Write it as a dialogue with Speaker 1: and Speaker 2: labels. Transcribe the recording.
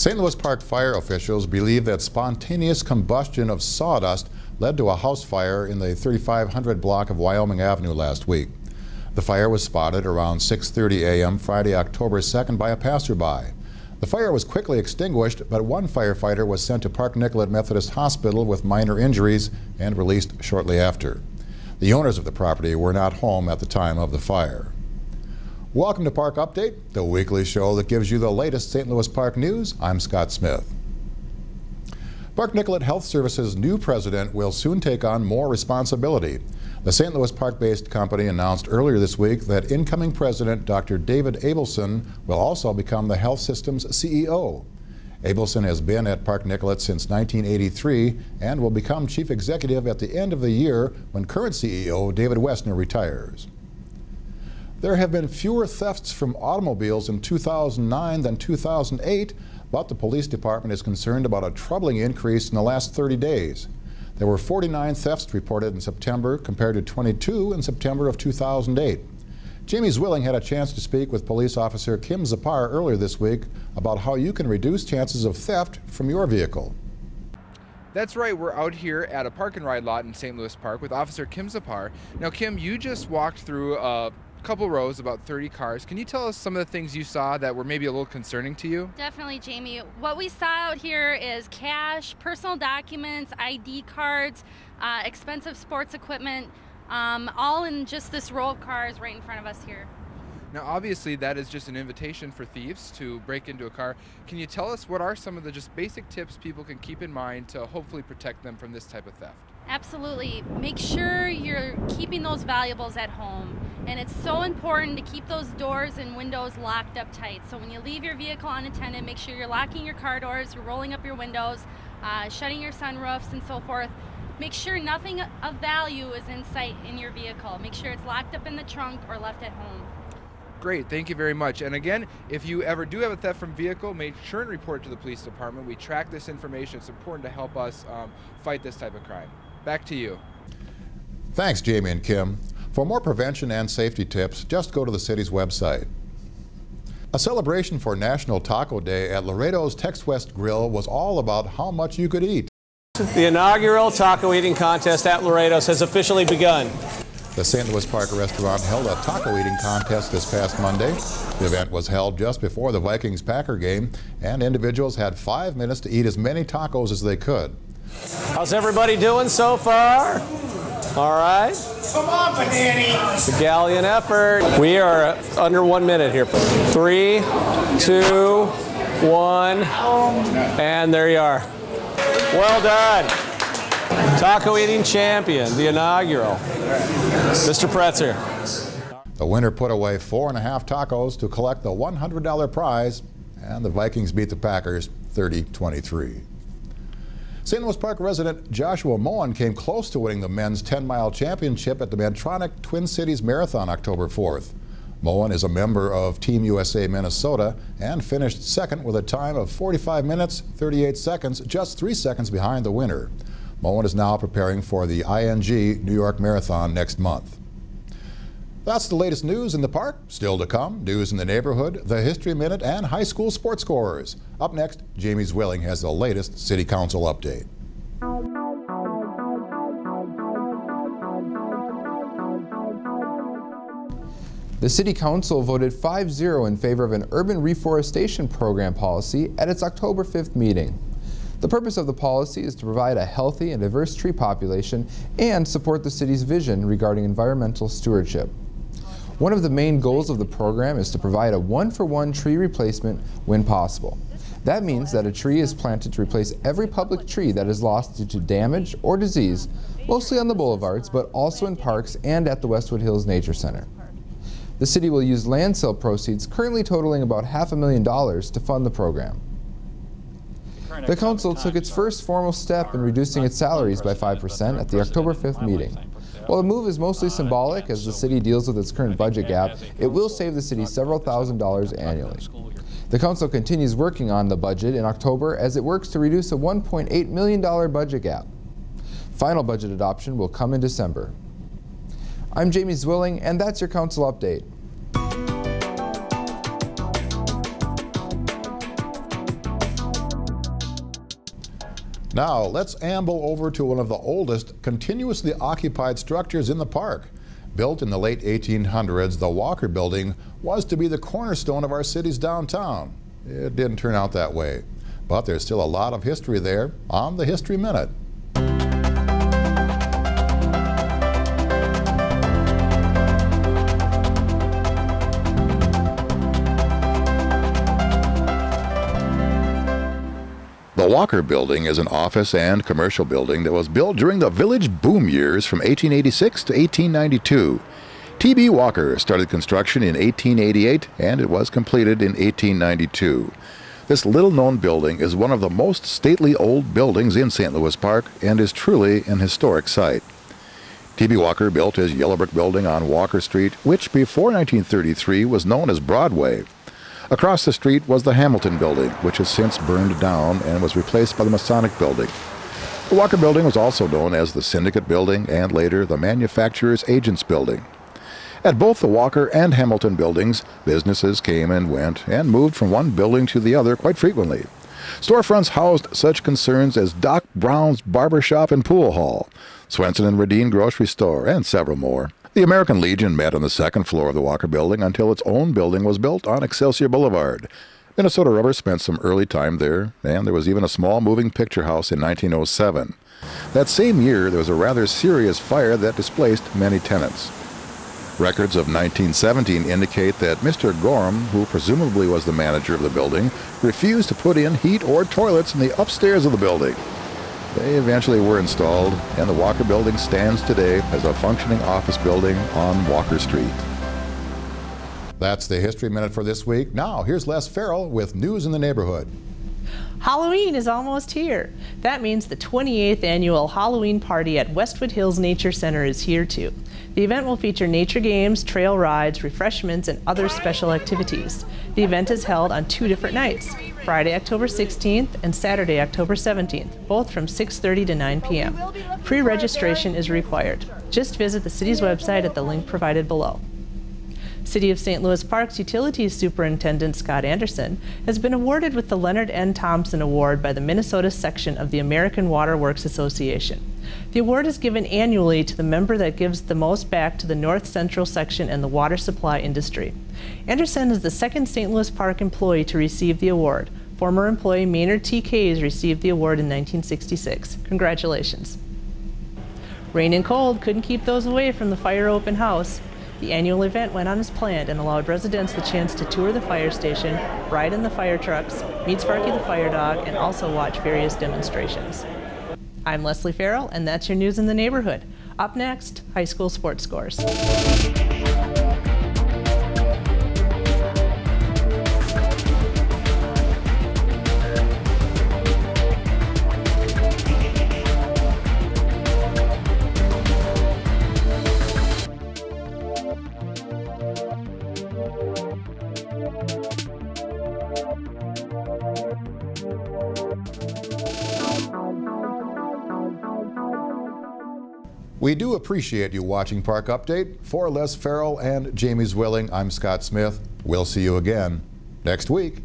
Speaker 1: St. Louis Park fire officials believe that spontaneous combustion of sawdust led to a house fire in the 3500 block of Wyoming Avenue last week. The fire was spotted around 6:30 a.m. Friday, October 2nd by a passerby. The fire was quickly extinguished, but one firefighter was sent to Park Nicollet Methodist Hospital with minor injuries and released shortly after. The owners of the property were not home at the time of the fire. Welcome to Park Update, the weekly show that gives you the latest St. Louis Park news. I'm Scott Smith. Park Nicollet Health Services' new president will soon take on more responsibility. The St. Louis Park-based company announced earlier this week that incoming president Dr. David Abelson will also become the health system's CEO. Abelson has been at Park Nicollet since 1983 and will become chief executive at the end of the year when current CEO David Wessner retires. There have been fewer thefts from automobiles in 2009 than 2008, but the police department is concerned about a troubling increase in the last 30 days. There were 49 thefts reported in September compared to 22 in September of 2008. Jamie Zwilling had a chance to speak with police officer Kim Zapar earlier this week about how you can reduce chances of theft from your vehicle.
Speaker 2: That's right, we're out here at a park and ride lot in St. Louis Park with Officer Kim Zapar. Now Kim, you just walked through a couple rows, about 30 cars. Can you tell us some of the things you saw that were maybe a little concerning to you?
Speaker 3: Definitely, Jamie. What we saw out here is cash, personal documents, ID cards, expensive sports equipment, all in just this row of cars right in front of us here.
Speaker 2: Now obviously that is just an invitation for thieves to break into a car. Can you tell us what are some of the just basic tips people can keep in mind to hopefully protect them from this type of theft?
Speaker 3: Absolutely. Make sure you're keeping those valuables at home. And it's so important to keep those doors and windows locked up tight. So when you leave your vehicle unattended, make sure you're locking your car doors, you're rolling up your windows, shutting your sunroofs and so forth. Make sure nothing of value is in sight in your vehicle. Make sure it's locked up in the trunk or left at home.
Speaker 2: Great, thank you very much. And again, if you ever do have a theft from vehicle, make sure and report it to the police department. We track this information. It's important to help us fight this type of crime. Back to you.
Speaker 1: Thanks, Jamie and Kim. For more prevention and safety tips, just go to the city's website. A celebration for National Taco Day at Laredo's Tex West Grill was all about how much you could eat.
Speaker 4: The inaugural taco eating contest at Laredo's has officially begun.
Speaker 1: The St. Louis Park restaurant held a taco eating contest this past Monday. The event was held just before the Vikings-Packer game, and individuals had 5 minutes to eat as many tacos as they could.
Speaker 4: How's everybody doing so far? All right.
Speaker 5: Come on, Banani.
Speaker 4: It's a gallant effort. We are under 1 minute here. 3, 2, 1, and there you are. Well done. Taco eating champion, the inaugural, Mr. Pretzer.
Speaker 1: The winner put away 4.5 tacos to collect the $100 prize, and the Vikings beat the Packers 30-23. St. Louis Park resident Joshua Moen came close to winning the men's 10-mile championship at the Medtronic Twin Cities Marathon October 4th. Moen is a member of Team USA Minnesota and finished second with a time of 45 minutes, 38 seconds, just 3 seconds behind the winner. Moen is now preparing for the ING New York Marathon next month. That's the latest news in the park. Still to come, news in the neighborhood, the History Minute, and high school sports scores. Up next, Jamie Zwilling has the latest City Council update.
Speaker 6: The City Council voted 5-0 in favor of an urban reforestation program policy at its October 5th meeting. The purpose of the policy is to provide a healthy and diverse tree population and support the city's vision regarding environmental stewardship. One of the main goals of the program is to provide a one-for-one tree replacement when possible. That means that a tree is planted to replace every public tree that is lost due to damage or disease, mostly on the boulevards, but also in parks and at the Westwood Hills Nature Center. The city will use land sale proceeds currently totaling about $500,000 to fund the program. The council took its first formal step in reducing its salaries by 5% at the October 5th meeting. While the move is mostly symbolic as the city deals with its current budget gap, it will save the city several $1,000s annually. The council continues working on the budget in October as it works to reduce a $1.8 million budget gap. Final budget adoption will come in December. I'm Jamie Zwilling, and that's your council update.
Speaker 1: Now, let's amble over to one of the oldest continuously occupied structures in the park. Built in the late 1800s, the Walker Building was to be the cornerstone of our city's downtown. It didn't turn out that way, but there's still a lot of history there on the History Minute. The Walker Building is an office and commercial building that was built during the village boom years from 1886 to 1892. T.B. Walker started construction in 1888 and it was completed in 1892. This little-known building is one of the most stately old buildings in St. Louis Park and is truly an historic site. T.B. Walker built his yellow brick building on Walker Street, which before 1933 was known as Broadway. Across the street was the Hamilton Building, which has since burned down and was replaced by the Masonic Building. The Walker Building was also known as the Syndicate Building and later the Manufacturers Agents Building. At both the Walker and Hamilton buildings, businesses came and went and moved from one building to the other quite frequently. Storefronts housed such concerns as Doc Brown's Barber Shop and Pool Hall, Swenson and Radine Grocery Store, and several more. The American Legion met on the second floor of the Walker Building until its own building was built on Excelsior Boulevard. Minnesota Rubber spent some early time there, and there was even a small moving picture house in 1907. That same year, there was a rather serious fire that displaced many tenants. Records of 1917 indicate that Mr. Gorham, who presumably was the manager of the building, refused to put in heat or toilets in the upstairs of the building. They eventually were installed, and the Walker Building stands today as a functioning office building on Walker Street. That's the History Minute for this week. Now, here's Les Farrell with news in the neighborhood.
Speaker 7: Halloween is almost here. That means the 28th annual Halloween party at Westwood Hills Nature Center is here too. The event will feature nature games, trail rides, refreshments, and other special activities. The event is held on 2 different nights, Friday, October 16th and Saturday, October 17th, both from 6:30 to 9 p.m. Pre-registration is required. Just visit the city's website at the link provided below. City of St. Louis Parks Utilities Superintendent Scott Anderson has been awarded with the Leonard N. Thompson Award by the Minnesota section of the American Water Works Association. The award is given annually to the member that gives the most back to the North Central section and the water supply industry. Anderson is the second St. Louis Park employee to receive the award. Former employee Maynard T. Kays received the award in 1966. Congratulations. Rain and cold couldn't keep those away from the fire open house. The annual event went on as planned and allowed residents the chance to tour the fire station, ride in the fire trucks, meet Sparky the fire dog, and also watch various demonstrations. I'm Leslie Farrell, and that's your news in the neighborhood. Up next, high school sports scores.
Speaker 1: We do appreciate you watching Park Update. For Les Farrell and Jamie Zwilling, I'm Scott Smith. We'll see you again next week.